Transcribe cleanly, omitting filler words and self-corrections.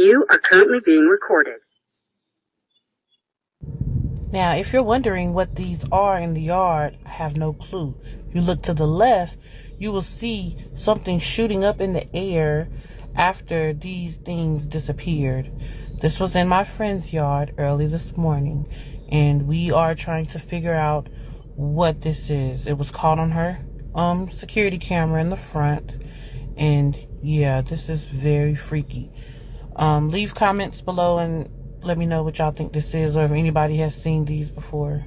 You are currently being recorded. Now, if you're wondering what these are in the yard, I have no clue. If you look to the left, you will see something shooting up in the air after these things disappeared. This was in my friend's yard early this morning, and we are trying to figure out what this is. It was caught on her security camera in the front, and yeah, this is very freaky. Leave comments below and let me know what y'all think this is, or if anybody has seen these before.